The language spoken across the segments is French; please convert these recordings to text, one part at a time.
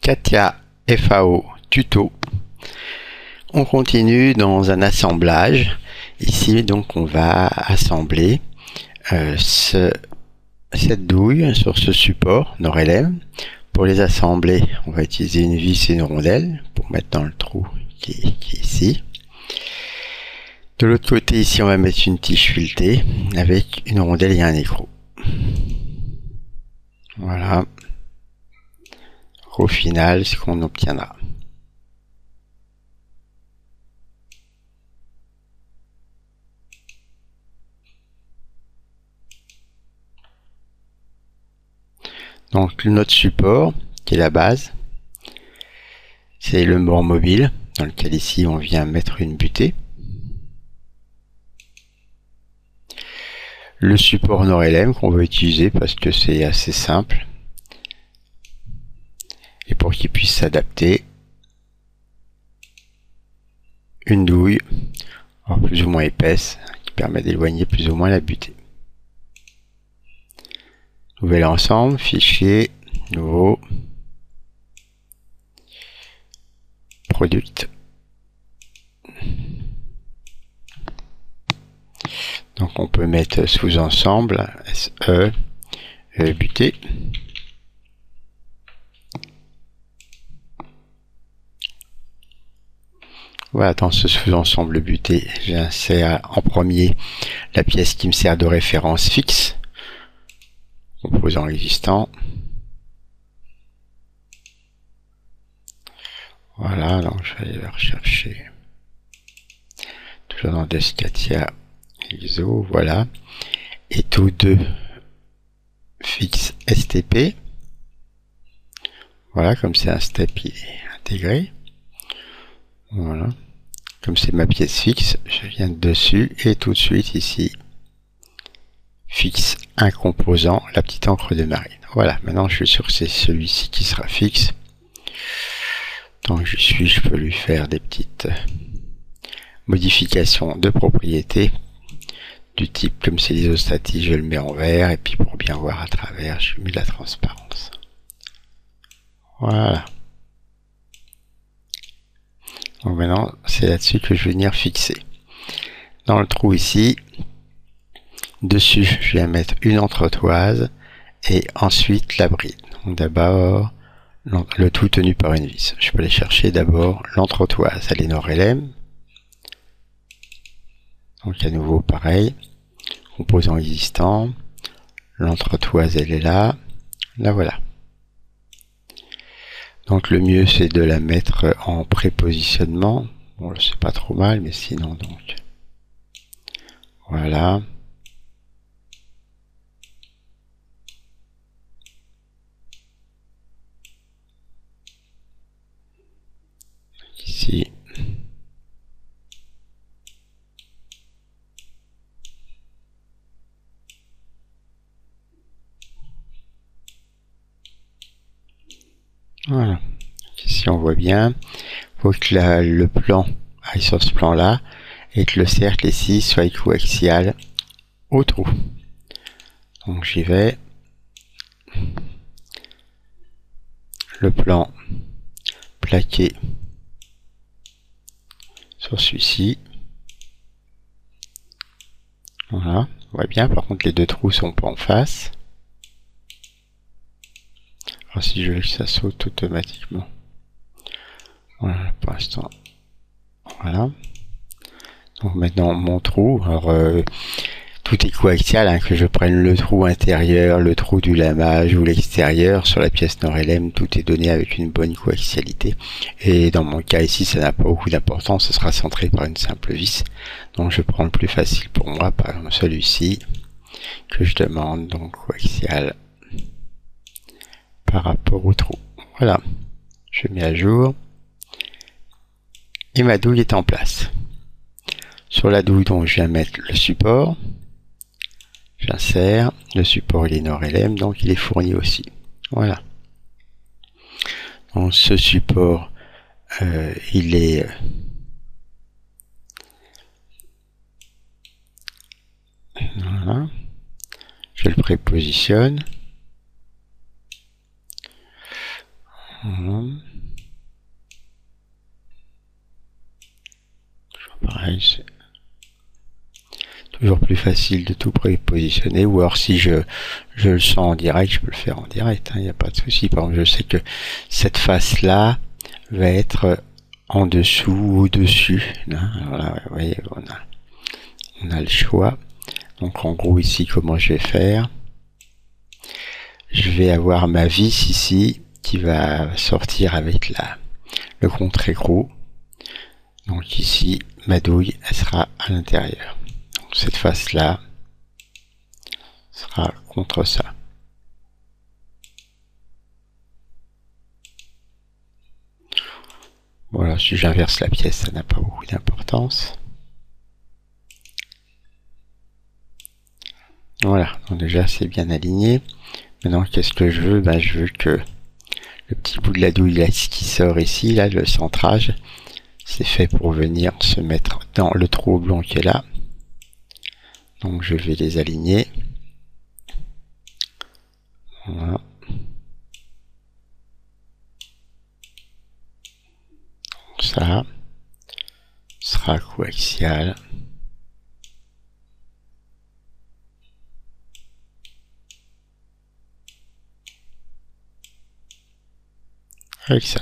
Katia FAO tuto. On continue dans un assemblage. Ici donc on va assembler cette douille sur ce support NOR-LM. Pour les assembler, on va utiliser une vis et une rondelle pour mettre dans le trou qui est ici. De l'autre côté ici on va mettre une tige filetée avec une rondelle et un écrou. Voilà. Au final, ce qu'on obtiendra. Donc notre support, qui est la base, c'est le bord mobile, dans lequel ici on vient mettre une butée. Le support NOR-LM qu'on va utiliser parce que c'est assez simple. Et pour qu'il puisse s'adapter, une douille plus ou moins épaisse qui permet d'éloigner plus ou moins la butée. Nouvel ensemble, fichier, nouveau, product. Donc on peut mettre sous-ensemble SE, butée. Voilà, dans ce sous-ensemble butée, j'insère en premier la pièce qui me sert de référence fixe, composant existant. Voilà, donc je vais aller la rechercher. Toujours dans Descatia ISO, voilà. Et tous deux fixe STP. Voilà, comme c'est un step il est intégré. Voilà. Comme c'est ma pièce fixe, je viens dessus et tout de suite ici, fixe un composant, la petite encre de marine. Voilà, maintenant je suis sûr que c'est celui-ci qui sera fixe. Tant que j'y suis, je peux lui faire des petites modifications de propriété du type, comme c'est l'isostatique, je le mets en vert, et puis pour bien voir à travers, je mets de la transparence. Voilà. Donc maintenant, c'est là-dessus que je vais venir fixer. Dans le trou ici, dessus, je vais mettre une entretoise et ensuite la bride. Donc d'abord, le tout tenu par une vis. Je peux aller chercher d'abord l'entretoise. Elle est NOR-LM. Donc à nouveau pareil. Composant existant. L'entretoise, elle est là. La voilà. Donc le mieux c'est de la mettre en prépositionnement. Bon, c'est pas trop mal, mais sinon donc. Voilà. Ici. Voilà. Ici on voit bien. Il faut que le plan aille sur ce plan là et que le cercle ici soit coaxial au trou. Donc j'y vais. Le plan plaqué sur celui-ci. Voilà, on voit bien. Par contre les deux trous sont pas en face. Alors si je veux que ça saute automatiquement. Voilà, pour l'instant. Voilà. Donc maintenant mon trou. Alors tout est coaxial, hein, que je prenne le trou intérieur, le trou du lamage ou l'extérieur. Sur la pièce NOR-LM, tout est donné avec une bonne coaxialité. Et dans mon cas ici, ça n'a pas beaucoup d'importance, ce sera centré par une simple vis. Donc je prends le plus facile pour moi, par exemple celui-ci, que je demande, donc coaxial par rapport au trou. Voilà, je mets à jour. Et ma douille est en place. Sur la douille, donc je viens mettre le support. J'insère, le support il est NOR-LM, donc il est fourni aussi. Voilà. Donc ce support, il est voilà. Je le prépositionne. Voilà. toujours plus facile de tout prépositionner, ou alors si je le sens en direct, je peux le faire en direct, il n'y a pas de souci. Par exemple, je sais que cette face là va être en dessous ou au-dessus. Alors là, vous voyez, on a le choix. Donc en gros ici, comment je vais faire? Je vais avoir ma vis ici qui va sortir avec le contre-écrou. Donc ici, ma douille, elle sera à l'intérieur. Donc cette face-là sera contre ça. Voilà, si j'inverse la pièce, ça n'a pas beaucoup d'importance. Voilà, donc déjà c'est bien aligné. Maintenant, qu'est-ce que je veux? Je veux que le petit bout de la douille là, qui sort ici, là, le centrage, c'est fait pour venir se mettre dans le trou oblong qui est là. Donc je vais les aligner. Voilà. Donc ça sera coaxial. Avec ça.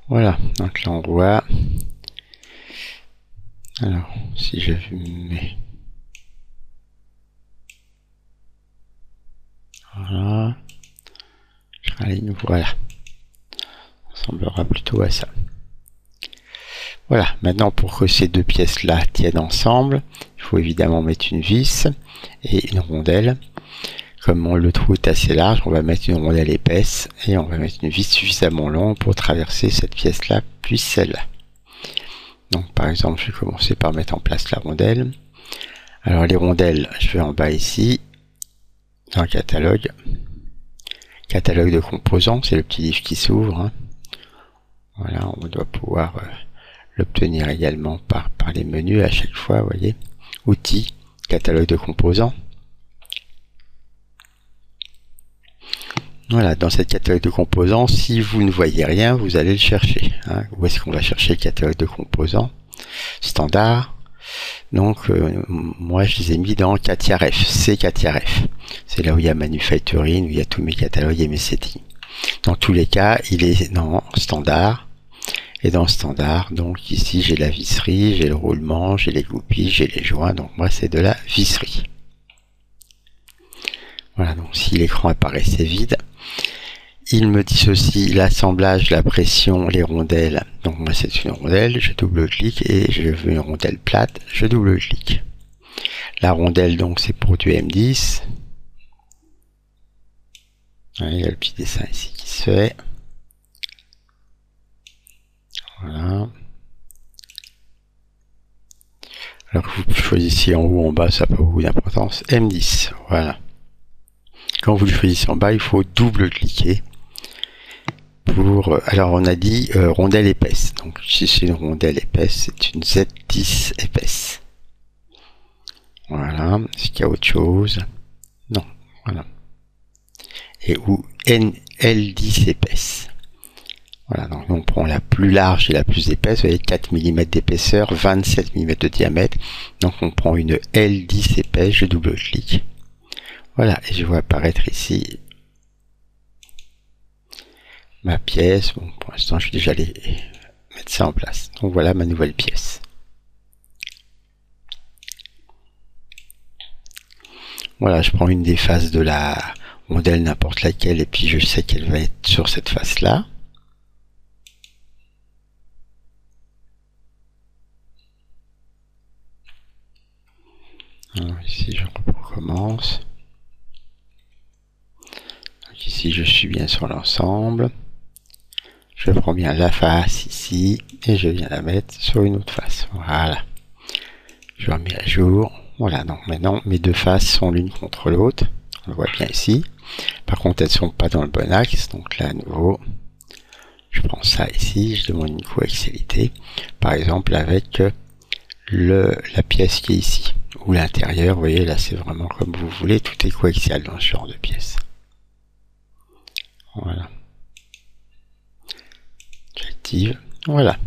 Voilà, donc là on voit. Alors, si je mets... Voilà. Je raligne, voilà. Ça ressemblera plutôt à ça. Voilà, maintenant pour que ces deux pièces-là tiennent ensemble, il faut évidemment mettre une vis et une rondelle. Comme le trou est assez large, on va mettre une rondelle épaisse et on va mettre une vis suffisamment longue pour traverser cette pièce-là, puis celle-là. Donc par exemple, je vais commencer par mettre en place la rondelle. Alors les rondelles, je vais en bas ici, dans le catalogue. Catalogue de composants, c'est le petit livre qui s'ouvre. Voilà, on doit pouvoir l'obtenir également par les menus à chaque fois, vous voyez. Outils, catalogue de composants. Voilà, dans cette catalogue de composants, si vous ne voyez rien, vous allez le chercher. Où est-ce qu'on va chercher le catalogue de composants? Standard. Donc, moi, je les ai mis dans CATIA-REF. C'est CATIA-REF. C'est là où il y a Manufacturing, où il y a tous mes catalogues et mes settings. Dans tous les cas, il est dans Standard. Et dans Standard, donc ici, j'ai la visserie, j'ai le roulement, j'ai les goupilles, j'ai les joints. Donc, moi, c'est de la visserie. Voilà, donc si l'écran apparaissait vide, il me dissocie l'assemblage, la pression, les rondelles. Donc moi c'est une rondelle, je double-clique et je veux une rondelle plate, je double-clique. La rondelle donc c'est pour du M10. Il y a le petit dessin ici qui se fait. Voilà. Alors que vous choisissez en haut ou en bas, ça n'a pas beaucoup d'importance. M10, voilà. Quand vous le choisissez en bas, il faut double-cliquer. Alors on a dit rondelle épaisse. Donc si c'est une rondelle épaisse, c'est une Z10 épaisse. Voilà. Est-ce qu'il y a autre chose? Non. Voilà. Et ou L10 épaisse. Voilà. Donc on prend la plus large et la plus épaisse. Vous voyez, 4 mm d'épaisseur, 27 mm de diamètre. Donc on prend une L10 épaisse. Je double-clique. Voilà. Et je vois apparaître ici ma pièce. Bon, pour l'instant, je vais déjà aller mettre ça en place. Donc voilà ma nouvelle pièce. Voilà, je prends une des faces de la rondelle, n'importe laquelle, et puis je sais qu'elle va être sur cette face-là. Alors ici, je recommence. Donc ici, je suis bien sur l'ensemble. Je prends bien la face ici et je viens la mettre sur une autre face. Voilà. Je remets à jour. Voilà, donc maintenant mes deux faces sont l'une contre l'autre. On le voit bien ici. Par contre, elles ne sont pas dans le bon axe. Donc là, à nouveau, je prends ça ici. Je demande une coaxialité. Par exemple, avec la pièce qui est ici. Ou l'intérieur. Vous voyez, là, c'est vraiment comme vous voulez. Tout est coaxial dans ce genre de pièce. Voilà. J'active. Voilà.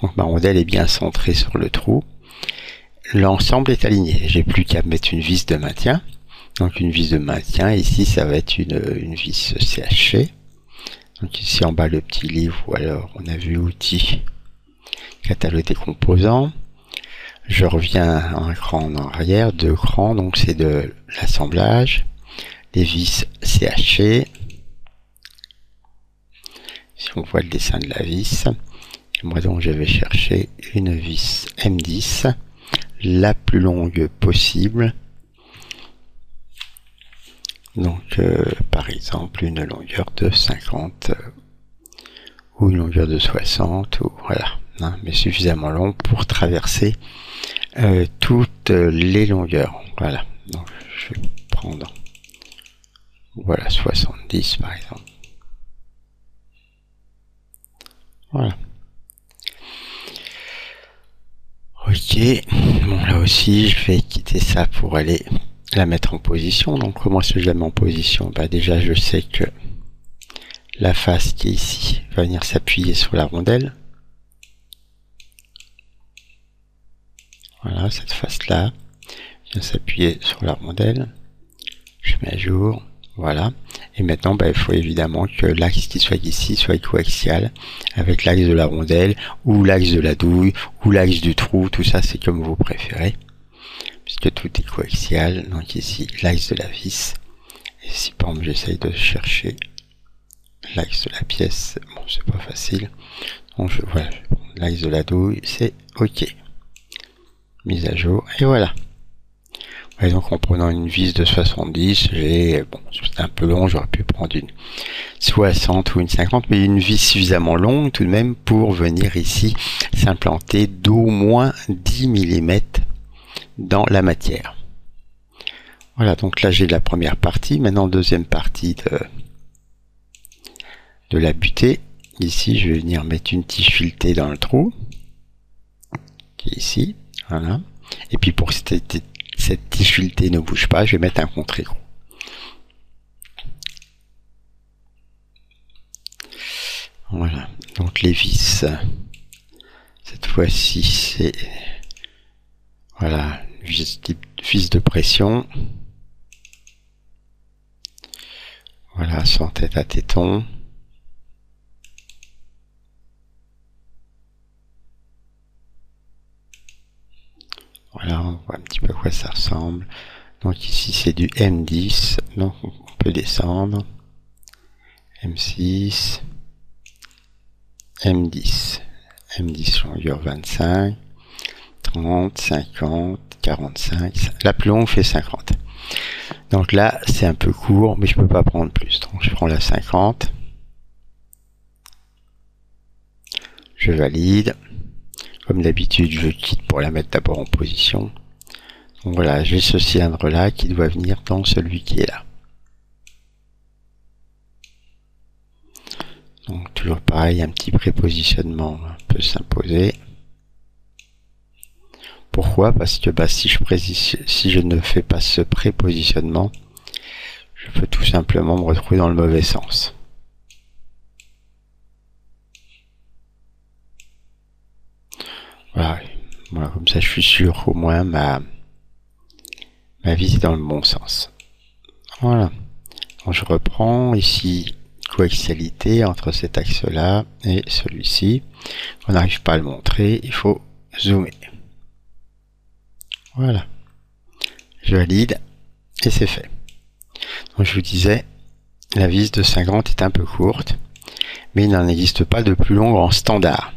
Donc ma rondelle est bien centrée sur le trou. L'ensemble est aligné. J'ai plus qu'à mettre une vis de maintien. Donc une vis de maintien. Ici, ça va être une vis CHC. Donc ici en bas, le petit livre, ou alors on a vu outils, catalogue des composants. Je reviens un cran en arrière, 2 crans, donc c'est de l'assemblage. Les vis CHC. Si on voit le dessin de la vis, moi donc je vais chercher une vis M10, la plus longue possible. Donc par exemple une longueur de 50 ou une longueur de 60, ou voilà, hein, mais suffisamment long pour traverser toutes les longueurs. Voilà, donc je vais prendre, voilà, 70 par exemple. Voilà. Ok, bon là aussi je vais quitter ça pour aller la mettre en position. Donc comment est-ce que je la mets en position? Bah déjà je sais que la face qui est ici va venir s'appuyer sur la rondelle. Voilà, cette face là vient s'appuyer sur la rondelle. Je mets à jour. Voilà. Et maintenant, il faut évidemment que l'axe qui soit ici soit coaxial avec l'axe de la rondelle, ou l'axe de la douille, ou l'axe du trou. Tout ça, c'est comme vous préférez, puisque tout est coaxial. Donc ici, l'axe de la vis. Et si par exemple, j'essaye de chercher l'axe de la pièce, bon, c'est pas facile. Donc voilà, l'axe de la douille, c'est OK. Mise à jour, et voilà. Et donc en prenant une vis de 70, bon, c'est un peu long, j'aurais pu prendre une 60 ou une 50, mais une vis suffisamment longue tout de même pour venir ici s'implanter d'au moins 10 mm dans la matière. Voilà, donc là j'ai la première partie. Maintenant deuxième partie de la butée. Ici je vais venir mettre une tige filetée dans le trou, qui est ici, voilà. Et puis pour cette tige filetée ne bouge pas, je vais mettre un contre-écrou. Voilà, donc les vis, cette fois-ci c'est, voilà, vis de pression. Voilà, sans tête à téton. Voilà, on voit un petit peu à quoi ça ressemble. Donc ici c'est du M10, donc on peut descendre. M6, M10, M10 longueur 25, 30, 50, 45, la plus longue fait 50. Donc là c'est un peu court, mais je peux pas prendre plus, donc je prends la 50. Je valide. Comme d'habitude, je quitte pour la mettre d'abord en position. Donc voilà, j'ai ce cylindre là qui doit venir dans celui qui est là. Donc toujours pareil, un petit prépositionnement peut s'imposer. Pourquoi? Parce que si je ne fais pas ce prépositionnement, je peux tout simplement me retrouver dans le mauvais sens. Voilà, comme ça je suis sûr qu'au moins ma vis est dans le bon sens. Voilà. Donc je reprends ici coaxialité entre cet axe là et celui-ci. On n'arrive pas à le montrer, il faut zoomer. Voilà. Je valide et c'est fait. Donc je vous disais, la vis de 50 est un peu courte, mais il n'en existe pas de plus longue en standard.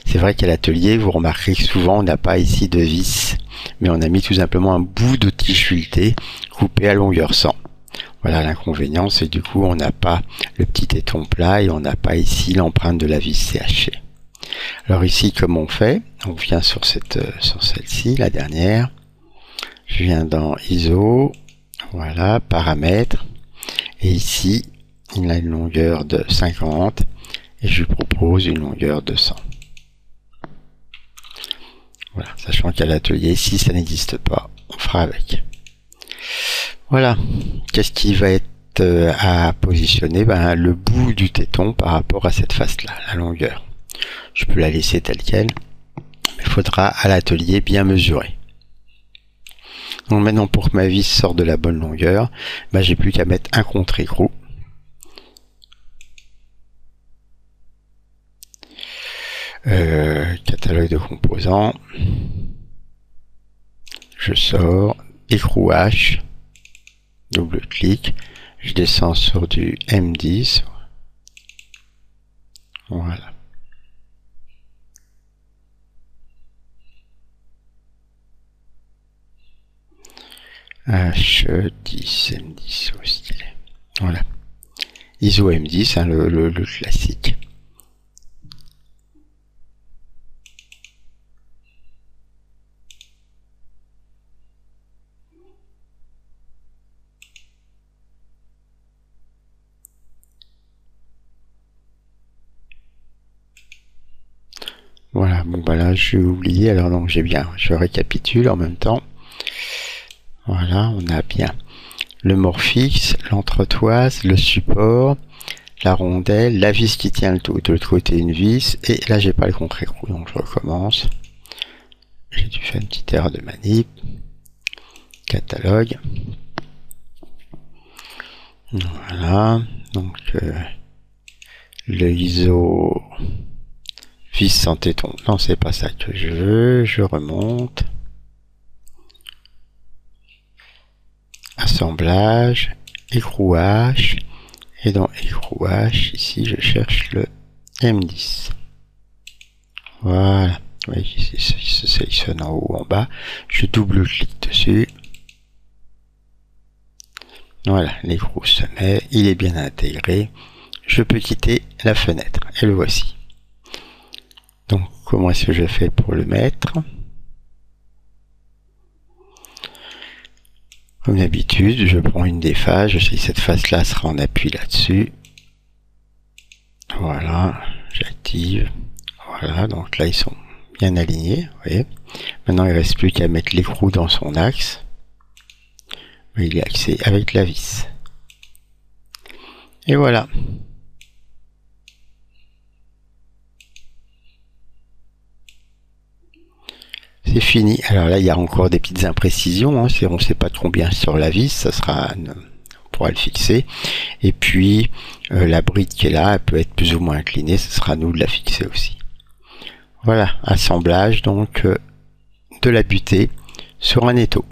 C'est vrai qu'à l'atelier, vous remarquerez que souvent on n'a pas ici de vis, mais on a mis tout simplement un bout de tige filetée coupé à longueur 100. Voilà, l'inconvénient, c'est du coup on n'a pas le petit téton plat et on n'a pas ici l'empreinte de la vis CHC. Alors ici, comment on fait? On vient sur celle-ci, la dernière. Je viens dans ISO, voilà, paramètres, et ici il a une longueur de 50 et je lui propose une longueur de 100. Voilà, sachant qu'à l'atelier, si ça n'existe pas, on fera avec. Voilà, qu'est-ce qui va être à positionner? Le bout du téton par rapport à cette face-là, la longueur. je peux la laisser telle quelle. Il faudra à l'atelier bien mesurer. Donc maintenant, pour que ma vis sorte de la bonne longueur, bah, j'ai plus qu'à mettre un contre-écrou. Catalogue de composants. Je sors, écrou H, double clic, je descends sur du M10. Voilà. H10, M10 au stylet. Voilà. ISO M10, hein, le classique. Voilà, bon bah là j'ai oublié, alors donc je récapitule en même temps. Voilà, on a bien le Morphix, l'entretoise, le support, la rondelle, la vis qui tient le tout, de l'autre côté une vis, et là j'ai pas le contre-écrou, donc je recommence. J'ai dû faire une petite erreur de manip. Catalogue. Voilà, donc le ISO vis sans téton, non c'est pas ça que je veux, je remonte. Assemblage, écrouage, et dans écrouage, ici je cherche le M10. Voilà, vous voyez ici il se sélectionne en haut ou en bas, je double-clique dessus. Voilà, l'écrou se met, il est bien intégré. Je peux quitter la fenêtre, et le voici. Donc, comment est-ce que je fais pour le mettre? Comme d'habitude, je prends une des faces, je sais que cette face-là sera en appui là-dessus. Voilà, j'active. Voilà, donc là, ils sont bien alignés, vous voyez. Maintenant, il ne reste plus qu'à mettre l'écrou dans son axe. Il est axé avec la vis. Et voilà. C'est fini. Alors là, il y a encore des petites imprécisions. Hein. On ne sait pas de combien sur la vis. Ça sera, on pourra le fixer. Et puis, la bride qui est là, elle peut être plus ou moins inclinée. Ce sera à nous de la fixer aussi. Voilà, assemblage donc de la butée sur un étau.